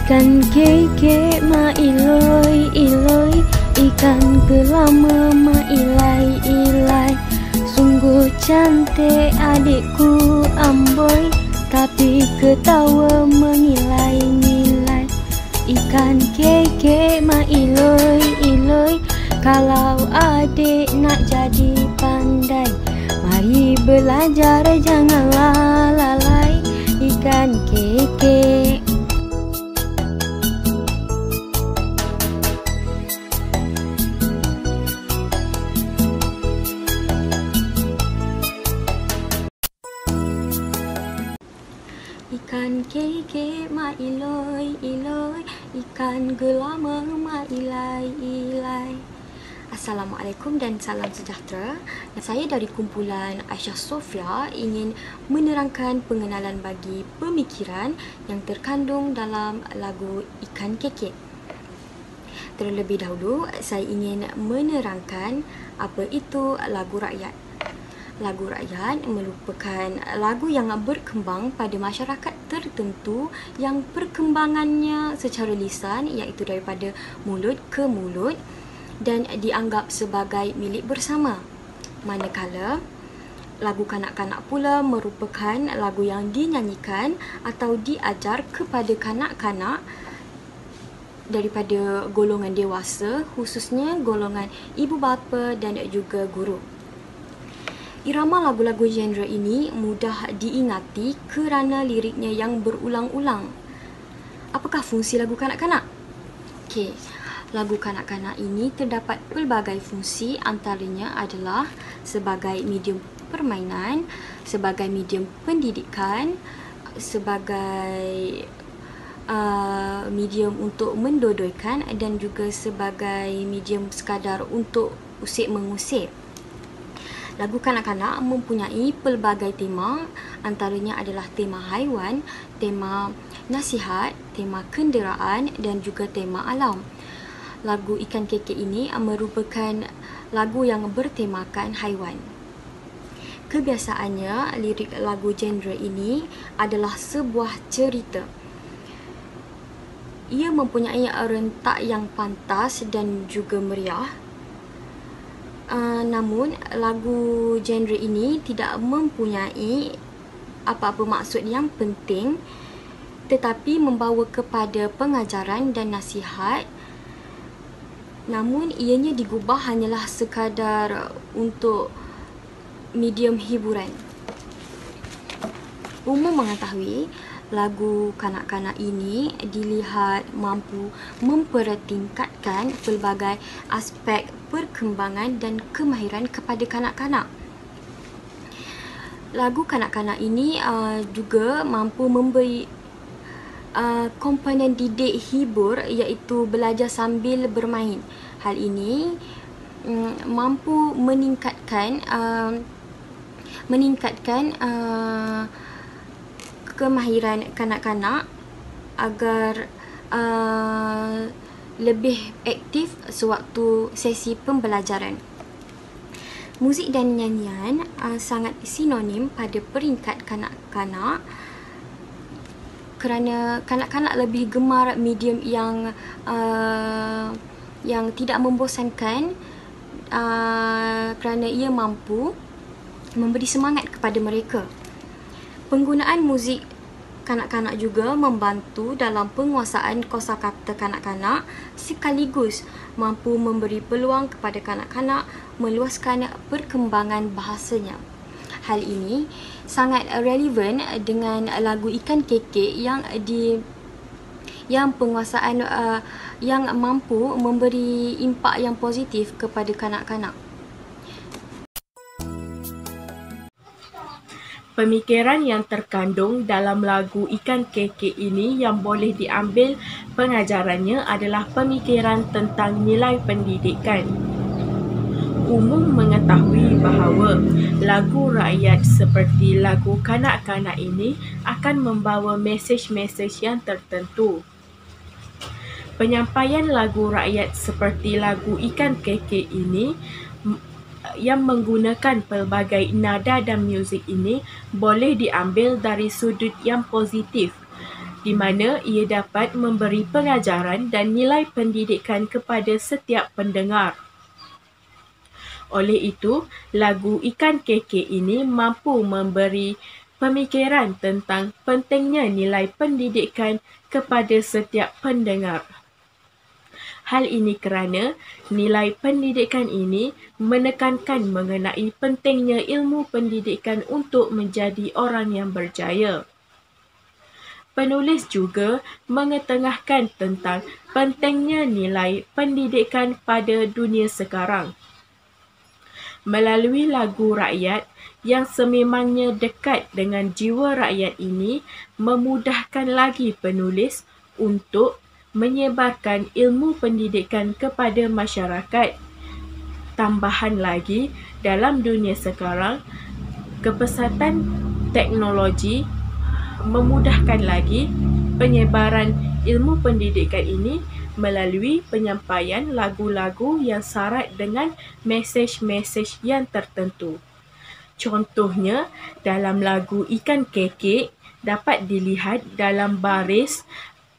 Ikan keke ma iloi iloi, ikan gelama ma ilai ilai. Sungguh cantik adikku amboi, tapi ketawa menilai-nilai. Ikan keke ma iloi iloi, kalau adik nak jadi pandai, mari belajar janganlah lalai. Ikan keke. Ikan keke ma iloi iloi, ikan gelama ma ilai ilai. Assalamualaikum dan salam sejahtera. Saya dari kumpulan Aisyah Sofia ingin menerangkan pengenalan bagi pemikiran yang terkandung dalam lagu Ikan Keke. Terlebih dahulu, saya ingin menerangkan apa itu lagu rakyat. Lagu rakyat merupakan lagu yang berkembang pada masyarakat tertentu yang perkembangannya secara lisan, iaitu daripada mulut ke mulut, dan dianggap sebagai milik bersama. Manakala lagu kanak-kanak pula merupakan lagu yang dinyanyikan atau diajar kepada kanak-kanak daripada golongan dewasa, khususnya golongan ibu bapa dan juga guru. Irama lagu-lagu genre ini mudah diingati kerana liriknya yang berulang-ulang. Apakah fungsi lagu kanak-kanak? Okey, lagu kanak-kanak ini terdapat pelbagai fungsi, antaranya adalah sebagai medium permainan, sebagai medium pendidikan, sebagai medium untuk mendodoikan dan juga sebagai medium sekadar untuk usik-mengusik. Lagu kanak-kanak mempunyai pelbagai tema, antaranya adalah tema haiwan, tema nasihat, tema kenderaan dan juga tema alam. Lagu Ikan Keke ini merupakan lagu yang bertemakan haiwan. Kebiasaannya, lirik lagu genre ini adalah sebuah cerita. Ia mempunyai rentak yang pantas dan juga meriah. Namun, lagu genre ini tidak mempunyai apa-apa maksud yang penting, tetapi membawa kepada pengajaran dan nasihat. Namun, ianya digubah hanyalah sekadar untuk medium hiburan. Umum mengetahui, lagu kanak-kanak ini dilihat mampu mempertingkatkan pelbagai aspek perkembangan dan kemahiran kepada kanak-kanak. Lagu kanak-kanak ini juga mampu memberi komponen didik hibur, iaitu belajar sambil bermain. Hal ini mampu meningkatkan kemahiran kanak-kanak agar lebih aktif sewaktu sesi pembelajaran. Muzik dan nyanyian sangat sinonim pada peringkat kanak-kanak kerana kanak-kanak lebih gemar medium yang tidak membosankan kerana ia mampu memberi semangat kepada mereka. Penggunaan muzik kanak-kanak juga membantu dalam penguasaan kosakata kanak-kanak, sekaligus mampu memberi peluang kepada kanak-kanak meluaskan perkembangan bahasanya. Hal ini sangat relevan dengan lagu Ikan Keke yang penguasaan yang mampu memberi impak yang positif kepada kanak-kanak. Pemikiran yang terkandung dalam lagu Ikan Keke ini yang boleh diambil pengajarannya adalah pemikiran tentang nilai pendidikan. Umum mengetahui bahawa lagu rakyat seperti lagu kanak-kanak ini akan membawa mesej-mesej yang tertentu. Penyampaian lagu rakyat seperti lagu Ikan Keke ini yang menggunakan pelbagai nada dan muzik ini boleh diambil dari sudut yang positif, di mana ia dapat memberi pengajaran dan nilai pendidikan kepada setiap pendengar. Oleh itu, lagu Ikan Kekek ini mampu memberi pemikiran tentang pentingnya nilai pendidikan kepada setiap pendengar. Hal ini kerana nilai pendidikan ini menekankan mengenai pentingnya ilmu pendidikan untuk menjadi orang yang berjaya. Penulis juga mengetengahkan tentang pentingnya nilai pendidikan pada dunia sekarang. Melalui lagu rakyat yang sememangnya dekat dengan jiwa rakyat ini, memudahkan lagi penulis untuk menyebarkan ilmu pendidikan kepada masyarakat. Tambahan lagi, dalam dunia sekarang, kepesatan teknologi memudahkan lagi penyebaran ilmu pendidikan ini melalui penyampaian lagu-lagu yang syarat dengan mesej-mesej yang tertentu. Contohnya, dalam lagu Ikan Kekek dapat dilihat dalam baris,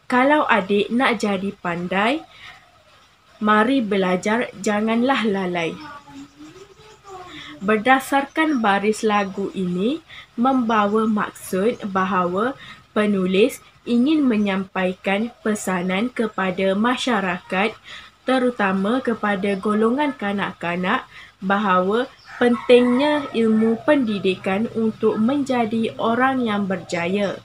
"Kalau adik nak jadi pandai, mari belajar, janganlah lalai." Berdasarkan baris lagu ini, membawa maksud bahawa penulis ingin menyampaikan pesanan kepada masyarakat, terutama kepada golongan kanak-kanak, bahawa pentingnya ilmu pendidikan untuk menjadi orang yang berjaya.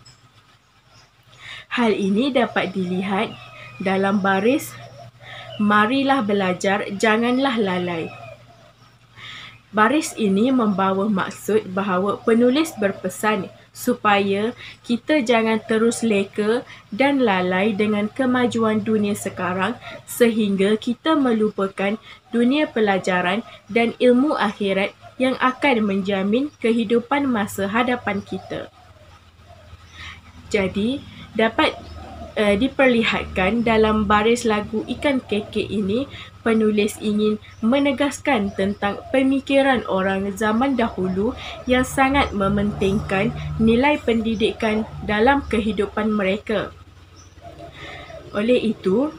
Hal ini dapat dilihat dalam baris, "Marilah belajar, janganlah lalai." Baris ini membawa maksud bahawa penulis berpesan supaya kita jangan terus leka dan lalai dengan kemajuan dunia sekarang sehingga kita melupakan dunia pelajaran dan ilmu akhirat yang akan menjamin kehidupan masa hadapan kita. Jadi, dapat diperlihatkan dalam baris lagu Ikan Kekek ini, penulis ingin menegaskan tentang pemikiran orang zaman dahulu yang sangat mementingkan nilai pendidikan dalam kehidupan mereka. Oleh itu,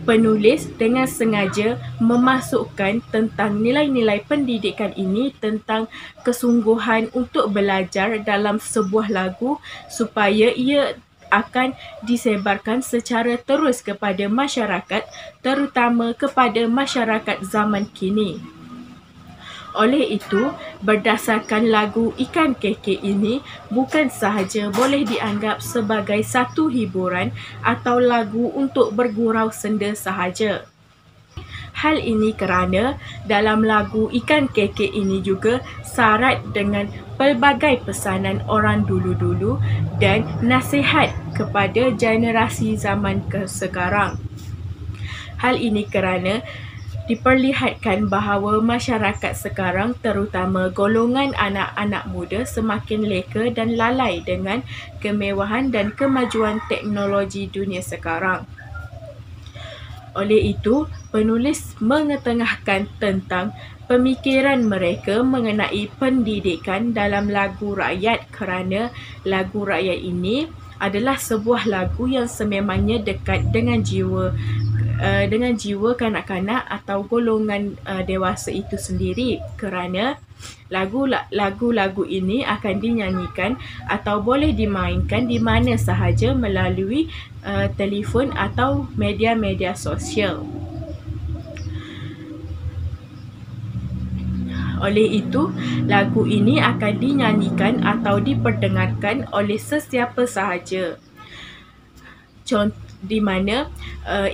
penulis dengan sengaja memasukkan tentang nilai-nilai pendidikan ini tentang kesungguhan untuk belajar dalam sebuah lagu supaya ia akan disebarkan secara terus kepada masyarakat, terutama kepada masyarakat zaman kini. Oleh itu, berdasarkan lagu Ikan Kekek ini bukan sahaja boleh dianggap sebagai satu hiburan atau lagu untuk bergurau senda sahaja. Hal ini kerana dalam lagu Ikan Kekek ini juga syarat dengan pelbagai pesanan orang dulu-dulu dan nasihat kepada generasi zaman sekarang. Hal ini kerana diperlihatkan bahawa masyarakat sekarang, terutama golongan anak-anak muda, semakin leka dan lalai dengan kemewahan dan kemajuan teknologi dunia sekarang. Oleh itu, penulis mengetengahkan tentang pemikiran mereka mengenai pendidikan dalam lagu rakyat kerana lagu rakyat ini adalah sebuah lagu yang sememangnya dekat dengan jiwa kanak-kanak atau golongan dewasa itu sendiri kerana lagu-lagu ini akan dinyanyikan atau boleh dimainkan di mana sahaja melalui telefon atau media-media sosial. Oleh itu, lagu ini akan dinyanyikan atau diperdengarkan oleh sesiapa sahaja. Di mana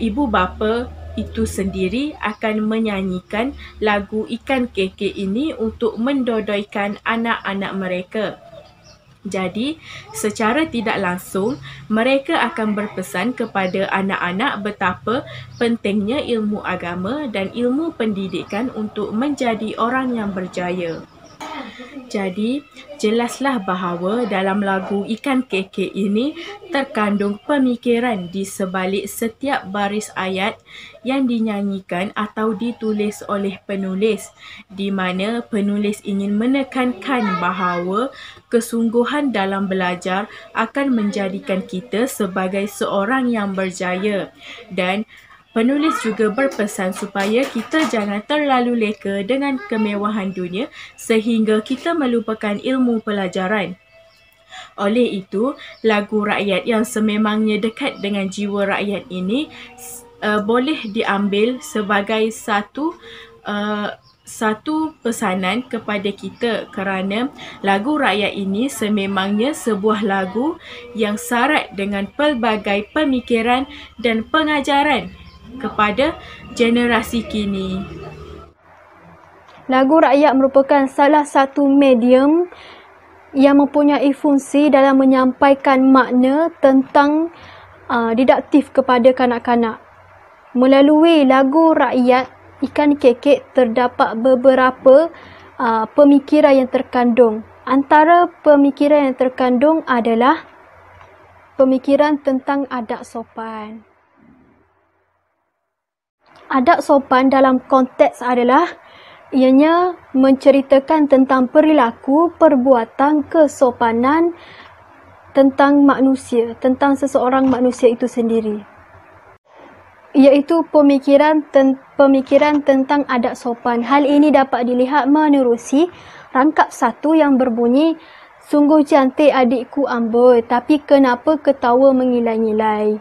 ibu bapa itu sendiri akan menyanyikan lagu Ikan Kekek ini untuk mendodoikan anak-anak mereka. Jadi, secara tidak langsung, mereka akan berpesan kepada anak-anak betapa pentingnya ilmu agama dan ilmu pendidikan untuk menjadi orang yang berjaya. Jadi, jelaslah bahawa dalam lagu Ikan Kekek ini terkandung pemikiran di sebalik setiap baris ayat yang dinyanyikan atau ditulis oleh penulis, di mana penulis ingin menekankan bahawa kesungguhan dalam belajar akan menjadikan kita sebagai seorang yang berjaya, dan penulis juga berpesan supaya kita jangan terlalu leka dengan kemewahan dunia sehingga kita melupakan ilmu pelajaran. Oleh itu, lagu rakyat yang sememangnya dekat dengan jiwa rakyat ini boleh diambil sebagai satu pesanan kepada kita, kerana lagu rakyat ini sememangnya sebuah lagu yang syarat dengan pelbagai pemikiran dan pengajaran kepada generasi kini. Lagu rakyat merupakan salah satu medium yang mempunyai fungsi dalam menyampaikan makna tentang didaktif kepada kanak-kanak. Melalui lagu rakyat Ikan Kekek terdapat beberapa pemikiran yang terkandung. Antara pemikiran yang terkandung adalah pemikiran tentang adab sopan. Adab sopan dalam konteks adalah ianya menceritakan tentang perilaku, perbuatan, kesopanan tentang manusia, tentang seseorang manusia itu sendiri. Iaitu pemikiran tentang adab sopan. Hal ini dapat dilihat menerusi rangkap 1 yang berbunyi, "Sungguh cantik adikku amboi, tapi kenapa ketawa mengilai-ngilai?"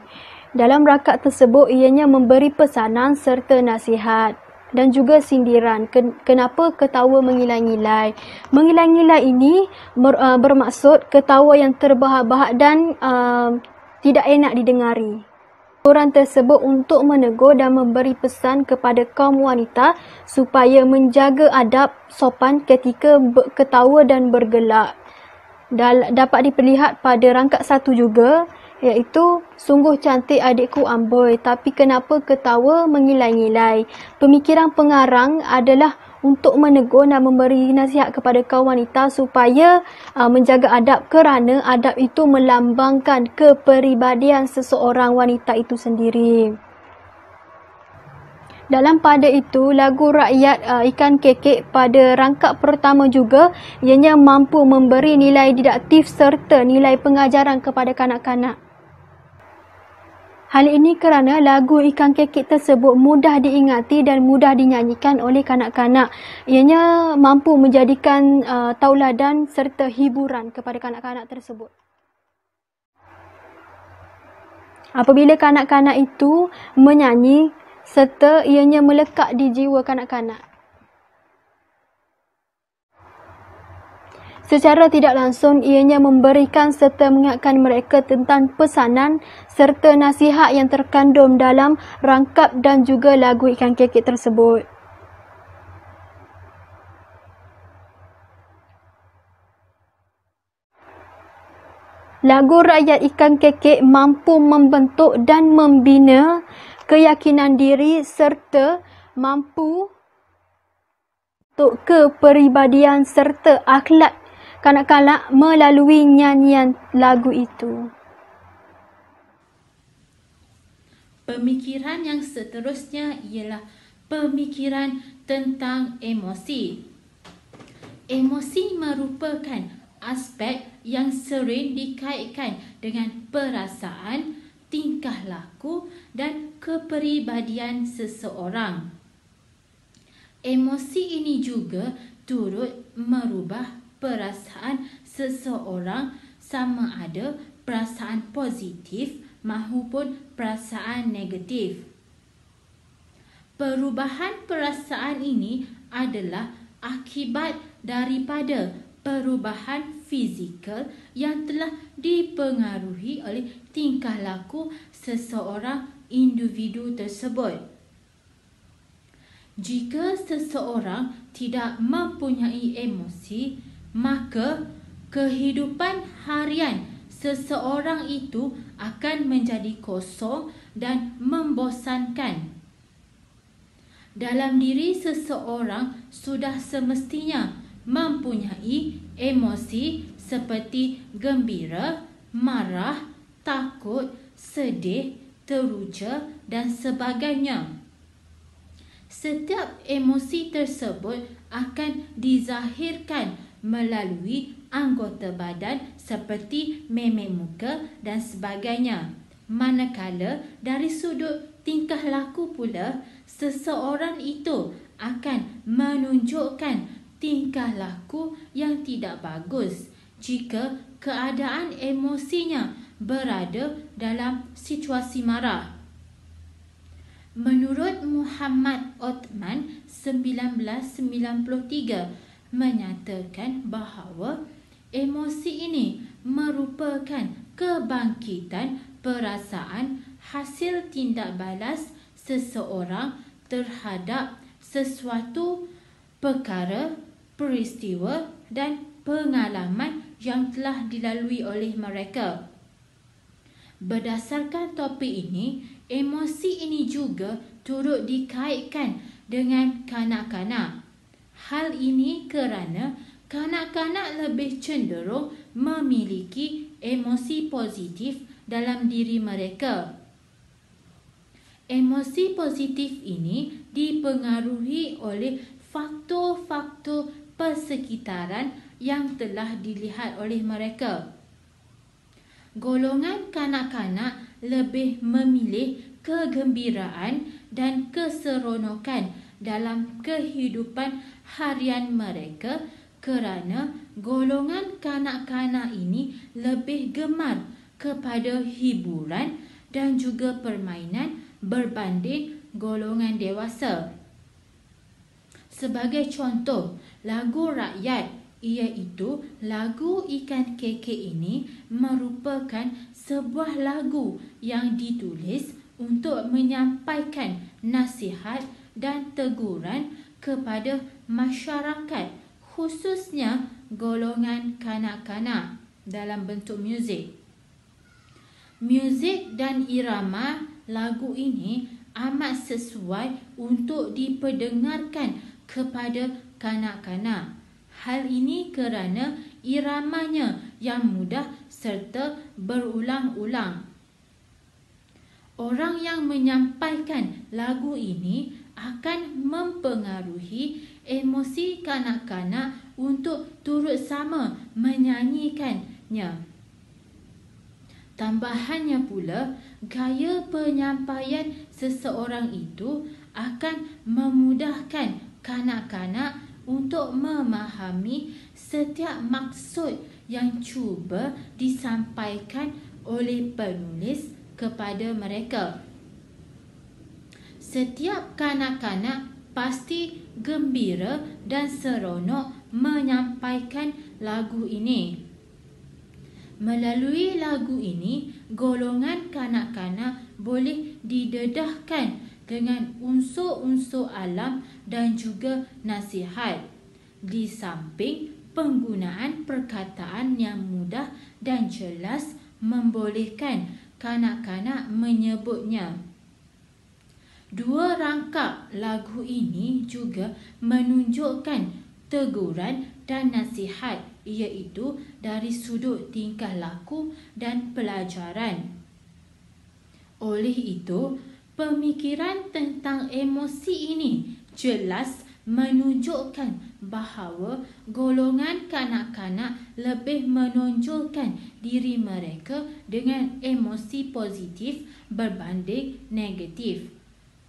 Dalam rangkap tersebut, ianya memberi pesanan serta nasihat dan juga sindiran. Kenapa ketawa mengilai-ngilai? Mengilai-ngilai ini bermaksud ketawa yang terbahak-bahak dan tidak enak didengari. Orang tersebut untuk menegur dan memberi pesan kepada kaum wanita supaya menjaga adab sopan ketika ketawa dan bergelak. Dapat diperlihat pada rangkap 1 juga, iaitu "Sungguh cantik adikku amboi, tapi kenapa ketawa mengilai-ngilai?" Pemikiran pengarang adalah untuk menegur dan memberi nasihat kepada kaum wanita supaya menjaga adab, kerana adab itu melambangkan kepribadian seseorang wanita itu sendiri. Dalam pada itu, lagu rakyat Ikan Kekek pada rangkap pertama juga ianya mampu memberi nilai didaktif serta nilai pengajaran kepada kanak-kanak. Hal ini kerana lagu Ikan Kekek tersebut mudah diingati dan mudah dinyanyikan oleh kanak-kanak. Ianya mampu menjadikan tauladan serta hiburan kepada kanak-kanak tersebut. Apabila kanak-kanak itu menyanyi, serta ianya melekat di jiwa kanak-kanak. Secara tidak langsung, ianya memberikan serta mengingatkan mereka tentang pesanan serta nasihat yang terkandung dalam rangkap dan juga lagu Ikan Kekek tersebut. Lagu rakyat Ikan Kekek mampu membentuk dan membina keyakinan diri serta mampu untuk kepribadian serta akhlak kanak-kanak melalui nyanyian lagu itu. Pemikiran yang seterusnya ialah pemikiran tentang emosi. Emosi merupakan aspek yang sering dikaitkan dengan perasaan, tingkah laku dan kepribadian seseorang. Emosi ini juga turut merubah perasaan seseorang, sama ada perasaan positif maupun perasaan negatif. Perubahan perasaan ini adalah akibat daripada perubahan fizikal yang telah dipengaruhi oleh tingkah laku seseorang individu tersebut. Jika seseorang tidak mempunyai emosi, maka kehidupan harian seseorang itu akan menjadi kosong dan membosankan. Dalam diri seseorang sudah semestinya mempunyai emosi seperti gembira, marah, takut, sedih, teruja dan sebagainya. Setiap emosi tersebut akan dizahirkan melalui anggota badan seperti memek muka dan sebagainya. Manakala dari sudut tingkah laku pula, seseorang itu akan menunjukkan tingkah laku yang tidak bagus jika keadaan emosinya berada dalam situasi marah. Menurut Muhammad Othman 1993 menyatakan bahawa emosi ini merupakan kebangkitan perasaan hasil tindak balas seseorang terhadap sesuatu perkara, peristiwa dan pengalaman yang telah dilalui oleh mereka. Berdasarkan topik ini, emosi ini juga turut dikaitkan dengan kanak-kanak. Hal ini kerana kanak-kanak lebih cenderung memiliki emosi positif dalam diri mereka. Emosi positif ini dipengaruhi oleh faktor-faktor persekitaran yang telah dilihat oleh mereka. Golongan kanak-kanak lebih memilih kegembiraan dan keseronokan dalam kehidupan harian mereka kerana golongan kanak-kanak ini lebih gemar kepada hiburan dan juga permainan berbanding golongan dewasa. Sebagai contoh, lagu rakyat iaitu lagu Ikan Kekek ini merupakan sebuah lagu yang ditulis untuk menyampaikan nasihat dan teguran kepada masyarakat, khususnya golongan kanak-kanak dalam bentuk muzik. Muzik dan irama lagu ini amat sesuai untuk diperdengarkan kepada kanak-kanak. Hal ini kerana iramanya yang mudah serta berulang-ulang. Orang yang menyampaikan lagu ini akan mempengaruhi emosi kanak-kanak untuk turut sama menyanyikannya. Tambahannya pula, gaya penyampaian seseorang itu akan memudahkan kanak-kanak untuk memahami setiap maksud yang cuba disampaikan oleh penulis kepada mereka. Setiap kanak-kanak pasti gembira dan seronok menyampaikan lagu ini. Melalui lagu ini, golongan kanak-kanak boleh didedahkan dengan unsur-unsur alam dan juga nasihat, di samping penggunaan perkataan yang mudah dan jelas membolehkan kanak-kanak menyebutnya. Dua rangkap lagu ini juga menunjukkan teguran dan nasihat, iaitu dari sudut tingkah laku dan pelajaran. Oleh itu, pemikiran tentang emosi ini jelas menunjukkan bahawa golongan kanak-kanak lebih menonjolkan diri mereka dengan emosi positif berbanding negatif.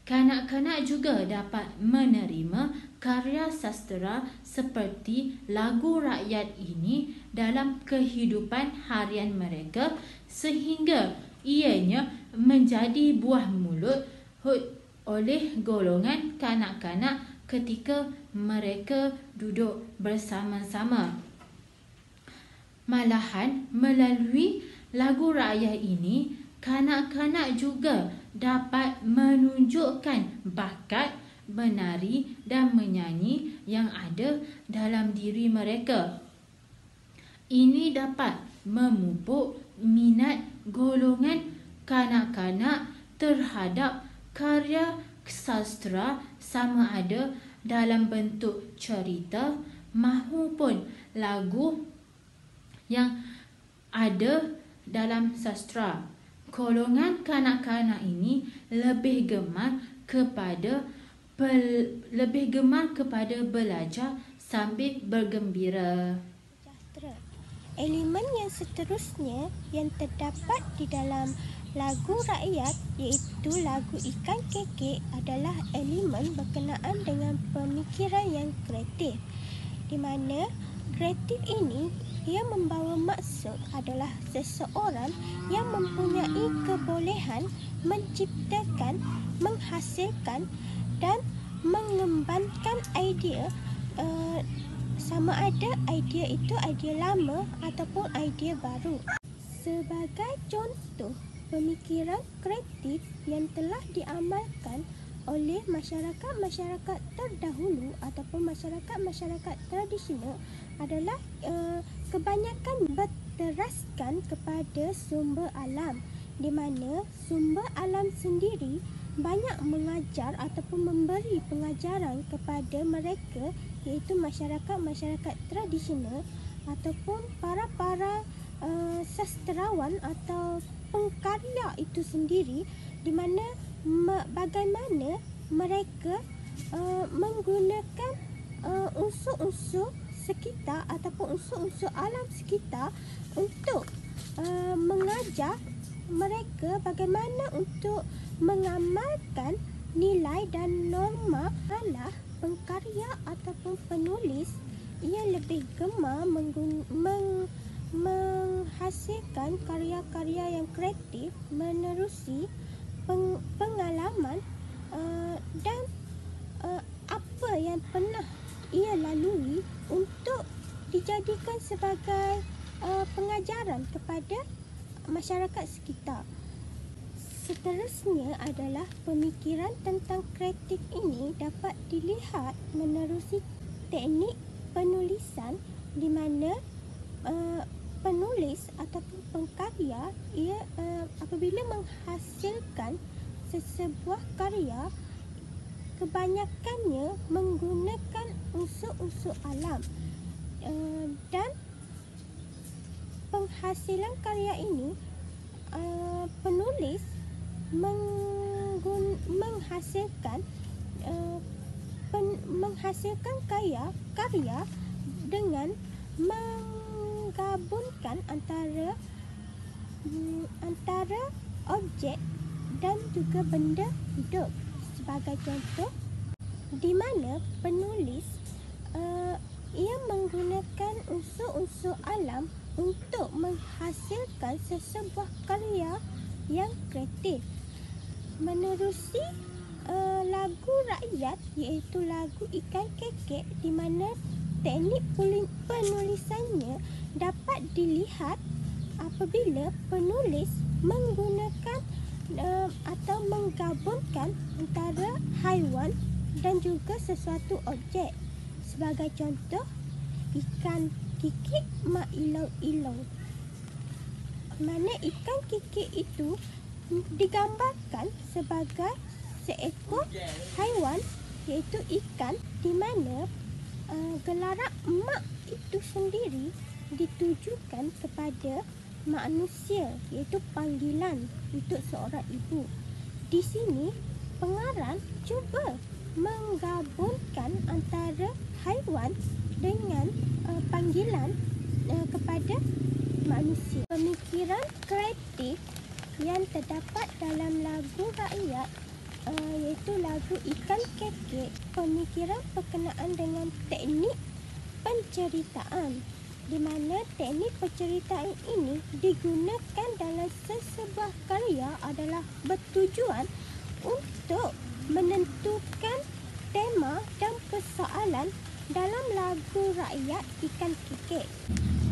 Kanak-kanak juga dapat menerima karya sastera seperti lagu rakyat ini dalam kehidupan harian mereka sehingga ianya menjadi buah mulut oleh golongan kanak-kanak ketika mereka duduk bersama-sama. Malahan melalui lagu rakyat ini, kanak-kanak juga dapat menunjukkan bakat menari dan menyanyi yang ada dalam diri mereka. Ini dapat memupuk minat golongan kanak-kanak terhadap karya sastera sama ada dalam bentuk cerita, mahupun lagu yang ada dalam sastra. Golongan kanak-kanak ini lebih gemar kepada belajar sambil bergembira. Elemen yang seterusnya yang terdapat di dalam lagu rakyat iaitu lagu Ikan Kekek adalah elemen berkenaan dengan pemikiran yang kreatif, di mana kreatif ini ia membawa maksud adalah seseorang yang mempunyai kebolehan menciptakan, menghasilkan dan mengembangkan idea, sama ada idea itu idea lama ataupun idea baru. Sebagai contoh pemikiran kreatif yang telah diamalkan oleh masyarakat terdahulu ataupun masyarakat tradisional adalah kebanyakan berteraskan kepada sumber alam, di mana sumber alam sendiri banyak mengajar ataupun memberi pengajaran kepada mereka, iaitu masyarakat tradisional ataupun para sastrawan atau pengkarya itu sendiri, di mana bagaimana mereka menggunakan unsur-unsur sekitar ataupun unsur-unsur alam sekitar untuk mengajar mereka bagaimana untuk mengamalkan nilai dan norma. Adalah pengkarya ataupun penulis ia lebih gemar menghasilkan karya-karya yang kreatif menerusi pengalaman dan apa yang pernah ia lalui untuk dijadikan sebagai pengajaran kepada masyarakat sekitar. Seterusnya adalah pemikiran tentang kreatif ini dapat dilihat menerusi teknik penulisan, di mana penulis ataupun pengkarya ia apabila menghasilkan sesebuah karya kebanyakannya menggunakan unsur-unsur alam, dan penghasilan karya ini penulis menghasilkan karya dengan menggabungkan antara objek dan juga benda hidup. Sebagai contoh, di mana penulis ia menggunakan unsur-unsur alam untuk menghasilkan sesebuah karya yang kreatif. Menerusi lagu rakyat iaitu lagu Ikan Kekek, di mana teknik penulisannya dapat dilihat apabila penulis menggunakan atau menggabungkan antara haiwan dan juga sesuatu objek. Sebagai contoh, ikan kikik mak ilong-ilong, mana ikan kikik itu digambarkan sebagai seekor haiwan iaitu ikan, di mana gelaran mak itu sendiri ditujukan kepada manusia, iaitu panggilan untuk seorang ibu. Di sini pengarang cuba menggabungkan antara haiwan dengan panggilan kepada manusia. Pemikiran kreatif yang terdapat dalam lagu rakyat iaitu lagu Ikan Kekek, pemikiran berkenaan dengan teknik penceritaan, di mana teknik penceritaan ini digunakan dalam sesebuah karya adalah bertujuan untuk menentukan tema dan persoalan dalam lagu rakyat Ikan Kekek.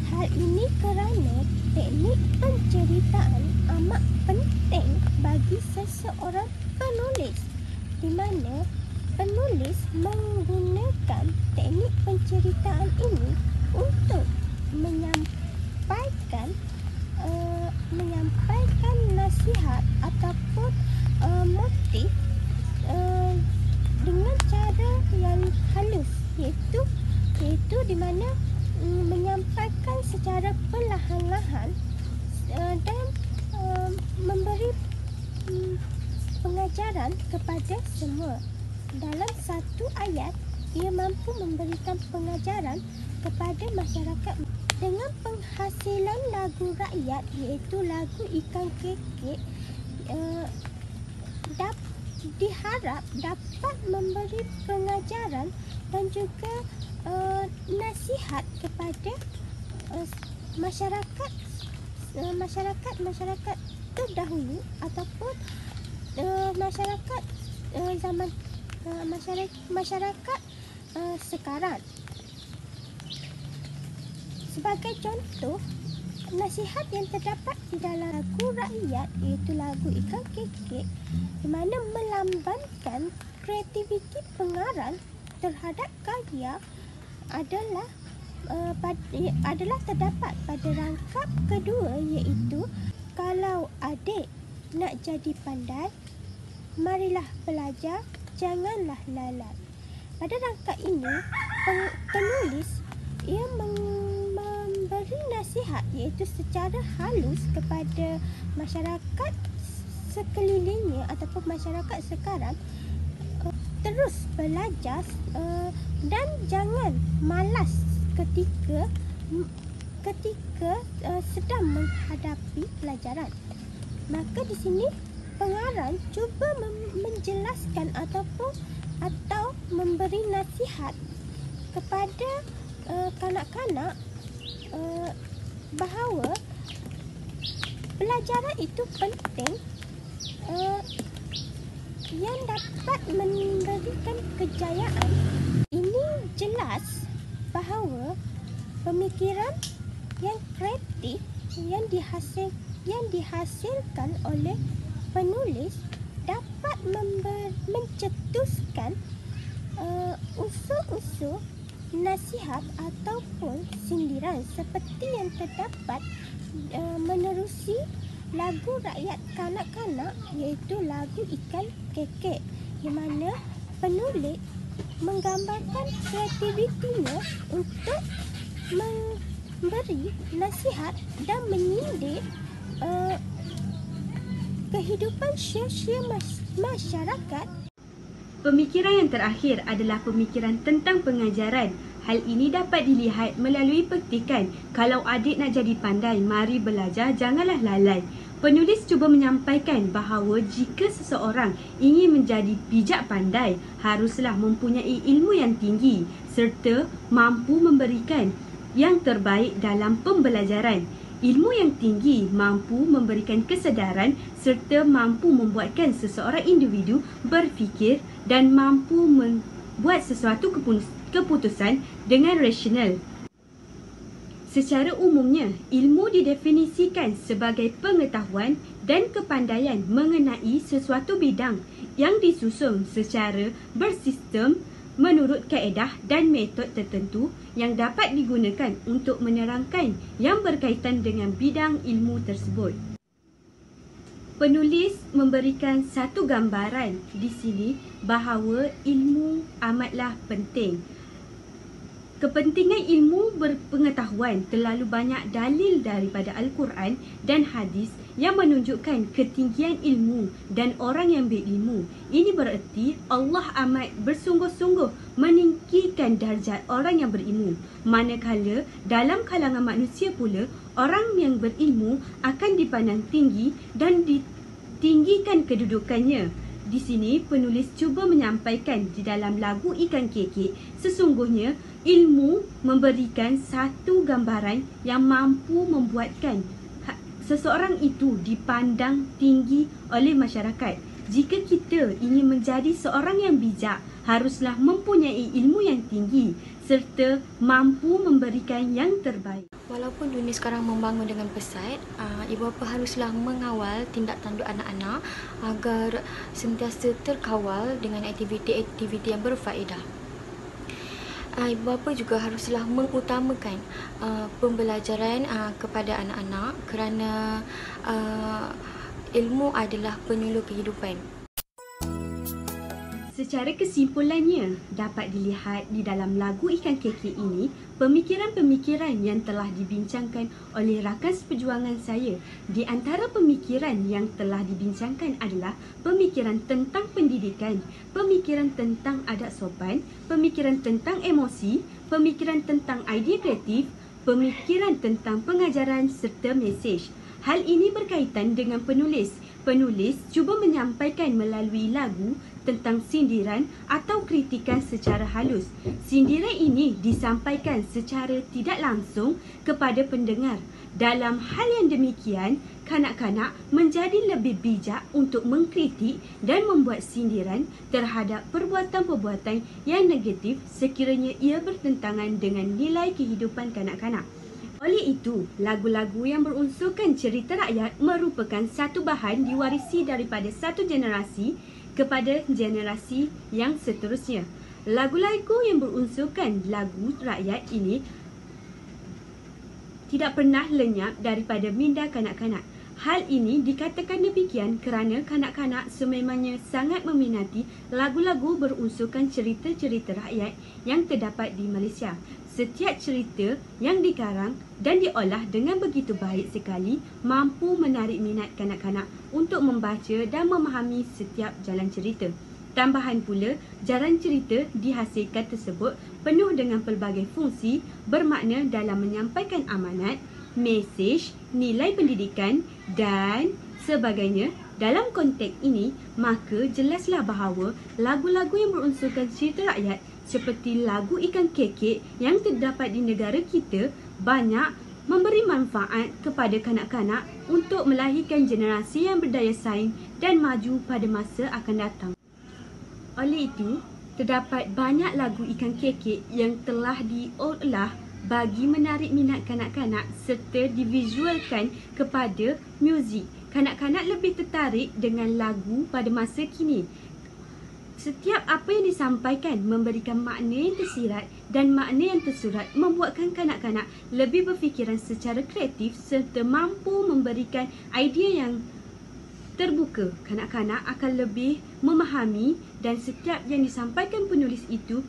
Hal ini kerana teknik penceritaan amat penting bagi seseorang penulis, di mana penulis menggunakan teknik penceritaan ini untuk menyampaikan nasihat ataupun motif dengan cara yang halus, iaitu di menyampaikan secara perlahan-lahan dan memberi pengajaran kepada semua. Dalam satu ayat, ia mampu memberikan pengajaran kepada masyarakat dengan penghasilan lagu rakyat iaitu lagu Ikan Kekek. Diharap dapat memberi pengajaran dan juga nasihat kepada masyarakat terdahulu ataupun masyarakat zaman masyarakat sekarang. Sebagai contoh, nasihat yang terdapat di dalam lagu rakyat iaitu lagu Ikan Kekek, di mana melambangkan kreativiti pengarang terhadap karya adalah terdapat pada rangkap kedua iaitu kalau adik nak jadi pandai, marilah belajar, janganlah lalai. Pada rangkap ini, penulis ia memberi nasihat iaitu secara halus kepada masyarakat sekelilingnya ataupun masyarakat sekarang terus belajar dan jangan malas ketika sedang menghadapi pelajaran. Maka di sini pengarang cuba menjelaskan atau memberi nasihat kepada kanak-kanak bahawa pelajaran itu penting yang dapat memberikan kejayaan. Ini jelas bahawa pemikiran yang kreatif yang dihasilkan oleh penulis dapat mencetuskan unsur-unsur nasihat ataupun sindiran seperti yang terdapat menerusi lagu rakyat kanak-kanak iaitu lagu Ikan Kekek, di mana penulis menggambarkan kreativitinya untuk memberi nasihat dan menyindir kehidupan sosial masyarakat. Pemikiran yang terakhir adalah pemikiran tentang pengajaran. Hal ini dapat dilihat melalui petikan, kalau adik nak jadi pandai, mari belajar, janganlah lalai. Penulis cuba menyampaikan bahawa jika seseorang ingin menjadi bijak pandai, haruslah mempunyai ilmu yang tinggi serta mampu memberikan yang terbaik dalam pembelajaran. Ilmu yang tinggi mampu memberikan kesedaran serta mampu membuatkan seseorang individu berfikir dan mampu membuat sesuatu keputusan dengan rasional. Secara umumnya, ilmu didefinisikan sebagai pengetahuan dan kepandaian mengenai sesuatu bidang yang disusun secara bersistem menurut kaedah dan metod tertentu yang dapat digunakan untuk menerangkan yang berkaitan dengan bidang ilmu tersebut. Penulis memberikan satu gambaran di sini bahawa ilmu amatlah penting. Kepentingan ilmu berpengetahuan terlalu banyak dalil daripada Al-Quran dan hadis yang menunjukkan ketinggian ilmu dan orang yang berilmu. Ini bererti Allah amat bersungguh-sungguh meninggikan darjat orang yang berilmu. Manakala dalam kalangan manusia pula, orang yang berilmu akan dipandang tinggi dan ditinggikan kedudukannya. Di sini penulis cuba menyampaikan di dalam lagu Ikan Kekek, sesungguhnya ilmu memberikan satu gambaran yang mampu membuatkan seseorang itu dipandang tinggi oleh masyarakat. Jika kita ingin menjadi seorang yang bijak, haruslah mempunyai ilmu yang tinggi serta mampu memberikan yang terbaik. Walaupun dunia sekarang membangun dengan pesat, ibu bapa haruslah mengawal tindak tanduk anak-anak agar sentiasa terkawal dengan aktiviti-aktiviti yang berfaedah. Ibu bapa juga haruslah mengutamakan pembelajaran kepada anak-anak kerana ilmu adalah penyuluh kehidupan. Secara kesimpulannya, dapat dilihat di dalam lagu Ikan Kekek ini, pemikiran-pemikiran yang telah dibincangkan oleh rakan seperjuangan saya. Di antara pemikiran yang telah dibincangkan adalah pemikiran tentang pendidikan, pemikiran tentang adab sopan, pemikiran tentang emosi, pemikiran tentang idea kreatif, pemikiran tentang pengajaran serta mesej. Hal ini berkaitan dengan penulis. Penulis cuba menyampaikan melalui lagu tentang sindiran atau kritikan secara halus. Sindiran ini disampaikan secara tidak langsung kepada pendengar. Dalam hal yang demikian, kanak-kanak menjadi lebih bijak untuk mengkritik dan membuat sindiran terhadap perbuatan-perbuatan yang negatif sekiranya ia bertentangan dengan nilai kehidupan kanak-kanak. Oleh itu, lagu-lagu yang berunsurkan cerita rakyat merupakan satu bahan diwarisi daripada satu generasi kepada generasi yang seterusnya. Lagu-lagu yang berunsurkan lagu rakyat ini tidak pernah lenyap daripada minda kanak-kanak. Hal ini dikatakan demikian kerana kanak-kanak sememangnya sangat meminati lagu-lagu berunsurkan cerita-cerita rakyat yang terdapat di Malaysia. Setiap cerita yang dikarang dan diolah dengan begitu baik sekali mampu menarik minat kanak-kanak untuk membaca dan memahami setiap jalan cerita. Tambahan pula, jalan cerita dihasilkan tersebut penuh dengan pelbagai fungsi bermakna dalam menyampaikan amanat, mesej, nilai pendidikan dan sebagainya. Dalam konteks ini, maka jelaslah bahawa lagu-lagu yang berunsurkan cerita rakyat seperti lagu Ikan Kekek yang terdapat di negara kita banyak memberi manfaat kepada kanak-kanak untuk melahirkan generasi yang berdaya saing dan maju pada masa akan datang. Oleh itu, terdapat banyak lagu Ikan Kekek yang telah diolah bagi menarik minat kanak-kanak serta divisualkan kepada muzik. Kanak-kanak lebih tertarik dengan lagu pada masa kini. Setiap apa yang disampaikan memberikan makna yang tersirat dan makna yang tersurat membuatkan kanak-kanak lebih berfikiran secara kreatif serta mampu memberikan idea yang terbuka. Kanak-kanak akan lebih memahami dan setiap yang disampaikan penulis itu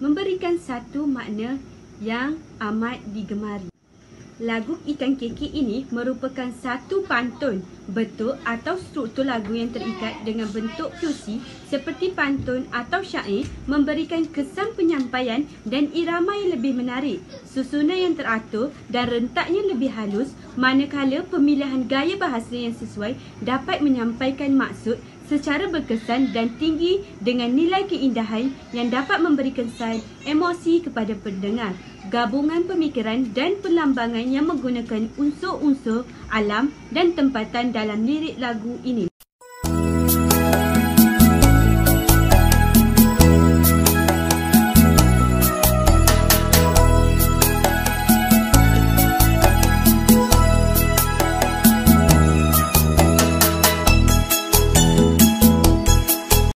memberikan satu makna yang amat digemari. Lagu Ikan Kekek ini merupakan satu pantun, bentuk atau struktur lagu yang terikat dengan bentuk puisi seperti pantun atau syair memberikan kesan penyampaian dan irama yang lebih menarik, susunan yang teratur dan rentaknya lebih halus, manakala pemilihan gaya bahasa yang sesuai dapat menyampaikan maksud secara berkesan dan tinggi dengan nilai keindahan yang dapat memberi kesan emosi kepada pendengar. Gabungan pemikiran dan perlambangan yang menggunakan unsur-unsur alam dan tempatan dalam lirik lagu ini